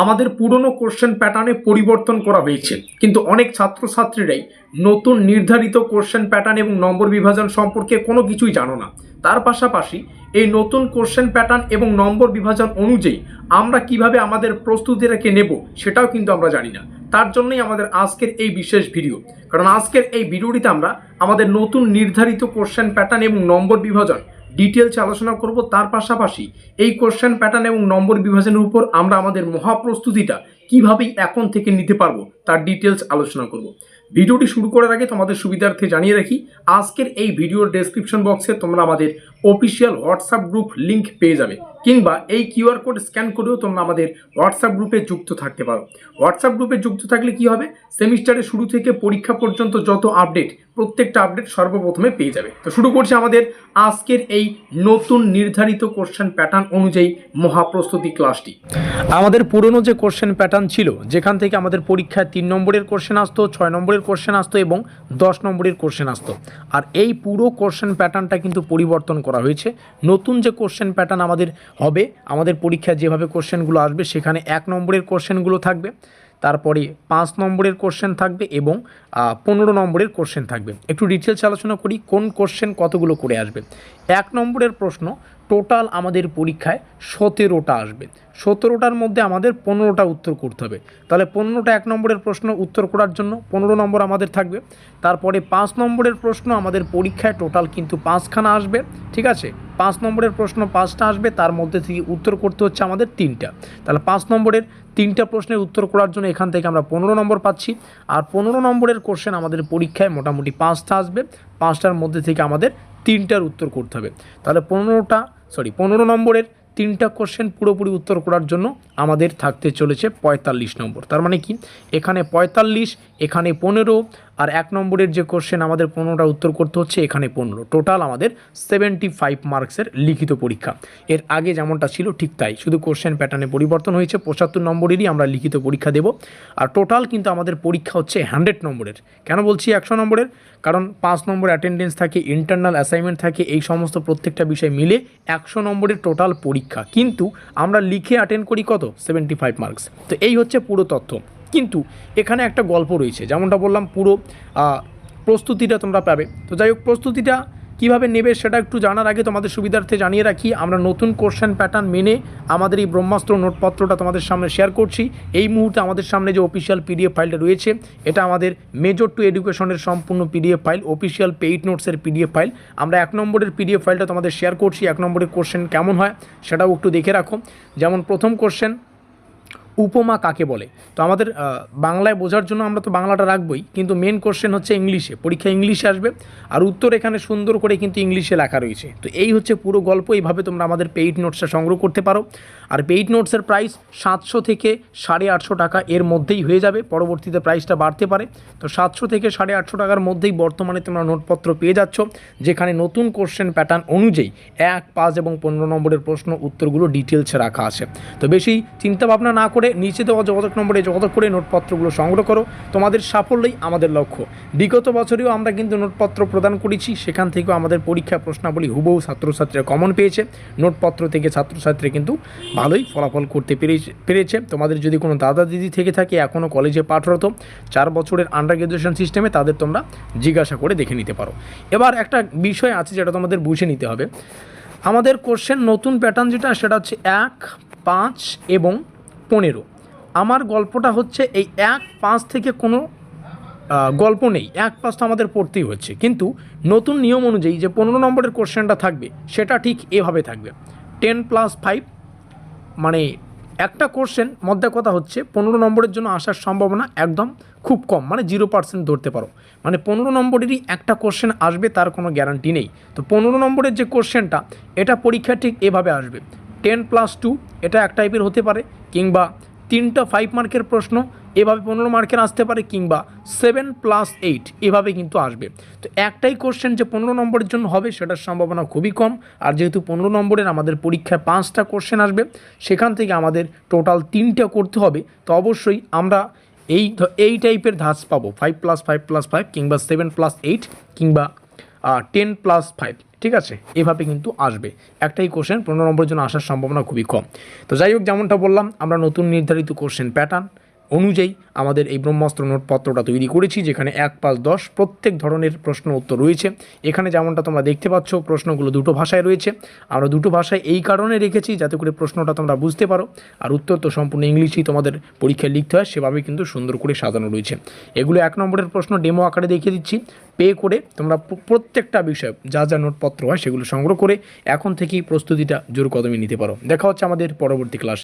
আমাদের পুরনো কোশ্চেন প্যাটার্নে পরিবর্তন করা হয়েছে, কিন্তু অনেক ছাত্রছাত্রীরাই নতুন নির্ধারিত কোশ্চেন প্যাটার্ন এবং নম্বর বিভাজন সম্পর্কে কোনো কিছুই জানো না। তার পাশাপাশি এই নতুন কোশ্চেন প্যাটার্ন এবং নম্বর বিভাজন অনুযায়ী আমরা কিভাবে আমাদের প্রস্তুতিটাকে নেব সেটাও কিন্তু আমরা জানি না। তার জন্যই আমাদের আজকের এই বিশেষ ভিডিও, কারণ আজকের এই ভিডিওটিতে আমরা আমাদের নতুন নির্ধারিত কোশ্চেন প্যাটার্ন এবং নম্বর বিভাজন ডিটেলস আলোচনা করব। তার পাশাপাশি এই কোশ্চেন প্যাটার্ন এবং নম্বর বিভাজনের উপর আমরা আমাদের মহাপ্রস্তুতিটা কিভাবে এখন থেকে নিতে পারবো তার ডিটেলস আলোচনা করব। ভিডিওটি শুরু করার আগে তোমাদের সুবিধার্থে জানিয়ে রাখি, আজকের এই ভিডিওর ডেসক্রিপশন বক্সে তোমরা আমাদের অফিসিয়াল হোয়াটসঅ্যাপ গ্রুপ লিঙ্ক পেয়ে যাবে, কিংবা এই কিউআর কোড স্ক্যান করেও তোমরা আমাদের হোয়াটসঅ্যাপ গ্রুপে যুক্ত থাকতে পারো। হোয়াটসঅ্যাপ গ্রুপে যুক্ত থাকলে কি হবে, সেমিস্টারের শুরু থেকে পরীক্ষা পর্যন্ত যত আপডেট, প্রত্যেকটা আপডেট সর্বপ্রথমে পেয়ে যাবে। তো শুরু করছি আমাদের আজকের এই নতুন নির্ধারিত কোশ্চেন প্যাটার্ন অনুযায়ী মহাপ্রস্তুতি ক্লাসটি। আমাদের পুরনো যে কোশ্চেন প্যাটার্ন ছিল, যেখান থেকে আমাদের পরীক্ষায় 3 নম্বরের কোশ্চেন আসতো, 6 নম্বরের কোশ্চেন আসতো এবং 10 নম্বরের কোশ্চেন আসতো, আর এই পুরো কোশ্চেন প্যাটার্নটা কিন্তু পরিবর্তন করা হয়েছে। নতুন যে কোশ্চেন প্যাটার্ন আমাদের হবে, আমাদের পরীক্ষায় যেভাবে কোশ্চেনগুলো আসবে সেখানে 1 নম্বরের কোশ্চেনগুলো থাকবে, তারপরে 5 নম্বরের কোশ্চেন থাকবে এবং 15 নম্বরের কোশ্চেন থাকবে। একটু ডিটেলস আলোচনা করি কোন কোশ্চেন কতগুলো করে আসবে। 1 নম্বরের প্রশ্ন টোটাল আমাদের পরীক্ষায় 17টা আসবে। 17টার মধ্যে আমাদের 15টা উত্তর করতে হবে। তাহলে 15টা 1 নম্বরের প্রশ্ন উত্তর করার জন্য 15 নম্বর আমাদের থাকবে। তারপরে 5 নম্বরের প্রশ্ন আমাদের পরীক্ষায় টোটাল কিন্তু 5খানা আসবে, ঠিক আছে। 5 নম্বরের প্রশ্ন 5টা আসবে, তার মধ্যে থেকে উত্তর করতে হচ্ছে আমাদের 3টা। তাহলে 5 নম্বরের 3টা প্রশ্নের উত্তর করার জন্য এখান থেকে আমরা 15 নম্বর পাচ্ছি। আর 15 নম্বরের কোশ্চেন আমাদের পরীক্ষায় মোটামুটি 5টা আসবে, 5টার মধ্যে থেকে আমাদের 3টার উত্তর করতে হবে। তাহলে 15 নম্বরের 3টা কোশ্চেন পুরোপুরি উত্তর করার জন্য আমাদের থাকতে চলেছে 45 নম্বর। তার মানে কি, এখানে 45, এখানে 15, আর 1 নম্বরের যে কোশ্চেন আমাদের 15টা উত্তর করতে হচ্ছে, এখানে 15, টোটাল আমাদের 75 মার্কসের লিখিত পরীক্ষা। এর আগে যেমনটা ছিল ঠিক তাই, শুধু কোশ্চেন প্যাটার্নে পরিবর্তন হয়েছে। 75 নম্বরেরই আমরা লিখিত পরীক্ষা দেব। আর টোটাল কিন্তু আমাদের পরীক্ষা হচ্ছে 100 নম্বরের। কেন বলছি 100 নম্বরের? কারণ 5 নম্বর অ্যাটেন্ডেন্স থাকে, ইন্টারনাল অ্যাসাইনমেন্ট থাকে, এই সমস্ত প্রত্যেকটা বিষয় মিলে 100 নম্বরের টোটাল পরীক্ষা। কিন্তু আমরা লিখে অ্যাটেন্ড করি কত? 75 মার্কস। তো এই হচ্ছে পুরো তথ্য। কিন্তু এখানে একটা গল্প রয়েছে, যেমনটা বললাম পুরো প্রস্তুতিটা তোমরা পাবে। তো যাই হোক, প্রস্তুতিটা কীভাবে নেবে সেটা একটু জানার আগে তোমাদের সুবিধার্থে জানিয়ে রাখি, আমরা নতুন কোশ্চেন প্যাটার্ন মেনে আমাদের এই ব্রহ্মাস্ত্র নোটপত্রটা তোমাদের সামনে শেয়ার করছি। এই মুহূর্তে আমাদের সামনে যে অফিসিয়াল পিডিএফ ফাইলটা রয়েছে, এটা আমাদের মেজর টু এডুকেশনের সম্পূর্ণ পিডিএফ ফাইল, অফিসিয়াল পেইড নোটসের পিডিএফ ফাইল। আমরা 1 নম্বরের পিডিএফ ফাইলটা তোমাদের শেয়ার করছি। 1 নম্বরের কোশ্চেন কেমন হয় সেটাও একটু দেখে রাখো। যেমন প্রথম কোশ্চেন, উপমা কাকে বলে? তো আমাদের বাংলায় বোঝার জন্য আমরা তো বাংলাটা রাখবই, কিন্তু মেন কোশ্চেন হচ্ছে ইংলিশে, পরীক্ষা ইংলিশে আসবে, আর উত্তর এখানে সুন্দর করে কিন্তু ইংলিশে লেখা রয়েছে। তো এই হচ্ছে পুরো গল্প। এইভাবে তোমরা আমাদের পেইড নোটসটা সংগ্রহ করতে পারো। আর পেইড নোটসের প্রাইস 700 থেকে 850 টাকা এর মধ্যেই হয়ে যাবে, পরবর্তীতে প্রাইসটা বাড়তে পারে। তো 700 থেকে 850 টাকার মধ্যেই বর্তমানে তোমরা নোটপত্র পেয়ে যাচ্ছ, যেখানে নতুন কোশ্চেন প্যাটার্ন অনুযায়ী 1, 5 এবং 15 নম্বরের প্রশ্ন উত্তরগুলো ডিটেলসে রাখা আছে। তো বেশি চিন্তাভাবনা না করে নিচে দেওয়া যোগাযোগ নম্বরে যোগাযোগ করে নোটপত্রগুলো সংগ্রহ করো। তোমাদের সাফল্যই আমাদের লক্ষ্য। বিগত বছরেও আমরা কিন্তু নোটপত্র প্রদান করেছি, সেখান থেকেও আমাদের পরীক্ষা প্রশ্নাবলী হুবহু ছাত্রছাত্রীরা কমন পেয়েছে। নোটপত্র থেকে ছাত্রছাত্রী কিন্তু ভালোই ফলাফল করতে পেরেছে। তোমাদের যদি কোনো দাদা দিদি থেকে থাকে এখনও কলেজে পাঠরত 4 বছরের আন্ডার গ্র্যাজুয়েশন সিস্টেমে, তাদের তোমরা জিজ্ঞাসা করে দেখে নিতে পারো। এবার একটা বিষয় আছে যেটা তোমাদের বুঝে নিতে হবে। আমাদের কোশ্চেন নতুন প্যাটার্ন যেটা, সেটা হচ্ছে 1, 5 এবং 15। আমার গল্পটা হচ্ছে এই 1, 5 থেকে কোনো গল্প নেই, 1, 5 তো আমাদের পড়তেই হচ্ছে। কিন্তু নতুন নিয়ম অনুযায়ী যে 15 নম্বরের কোশ্চেনটা থাকবে সেটা ঠিক এভাবে থাকবে, 10 + 5, মানে একটা কোশ্চেন মধ্যে কথা হচ্ছে 15 নম্বরের জন্য আসার সম্ভাবনা একদম খুব কম, মানে 0% ধরতে পারো। মানে 15 নম্বরেরই একটা কোশ্চেন আসবে, তার কোনো গ্যারান্টি নেই। তো 15 নম্বরের যে কোশ্চেনটা, এটা পরীক্ষা ঠিক এভাবে আসবে, 10 + 2, এটা এক টাইপের হতে পারে, কিংবা 3টা 5 মার্কের প্রশ্ন এভাবে 15 মার্কের আসতে পারে, কিংবা 7 + 8 এভাবে কিন্তু আসবে। তো একটাই কোশ্চেন যে 15 নম্বরের জন্য হবে সেটার সম্ভাবনা খুবই কম। আর যেহেতু 15 নম্বরের আমাদের পরীক্ষায় 5টা কোশ্চেন আসবে, সেখান থেকে আমাদের টোটাল 3টা করতে হবে। তো অবশ্যই আমরা এই টাইপের ধাঁচ পাবো, 5 + 5 + 5, কিংবা 7 + 8, কিংবা 10+5, ঠিক আছে, এভাবে কিন্তু আসবে। একটাই কোশ্চেন 15 নম্বরের জন্য আসার সম্ভাবনা খুবই কম। তো যাই হোক, যেমনটা বললাম, আমরা নতুন নির্ধারিত কোশ্চেন প্যাটার্ন অনুযায়ী আমাদের এই ব্রহ্মাস্ত্র নোটপত্রটা তৈরি করেছি, যেখানে 1, 5, 10 প্রত্যেক ধরনের প্রশ্ন উত্তর রয়েছে। এখানে যেমনটা তোমরা দেখতে পাচ্ছ, প্রশ্নগুলো দুটো ভাষায় রয়েছে। আমরা দুটো ভাষায় এই কারণে রেখেছি যাতে করে প্রশ্নটা তোমরা বুঝতে পারো, আর উত্তর তো সম্পূর্ণ ইংলিশেই তোমাদের পরীক্ষায় লিখতে হয়, সেভাবে কিন্তু সুন্দর করে সাজানো রয়েছে। এগুলো 1 নম্বরের প্রশ্ন ডেমো আকারে দেখিয়ে দিচ্ছি। পে করে তোমরা প্রত্যেকটা বিষয় যা যা নোটপত্র হয় সেগুলো সংগ্রহ করে এখন থেকেই প্রস্তুতিটা জোর কদমে নিতে পারো। দেখা হচ্ছে আমাদের পরবর্তী ক্লাস।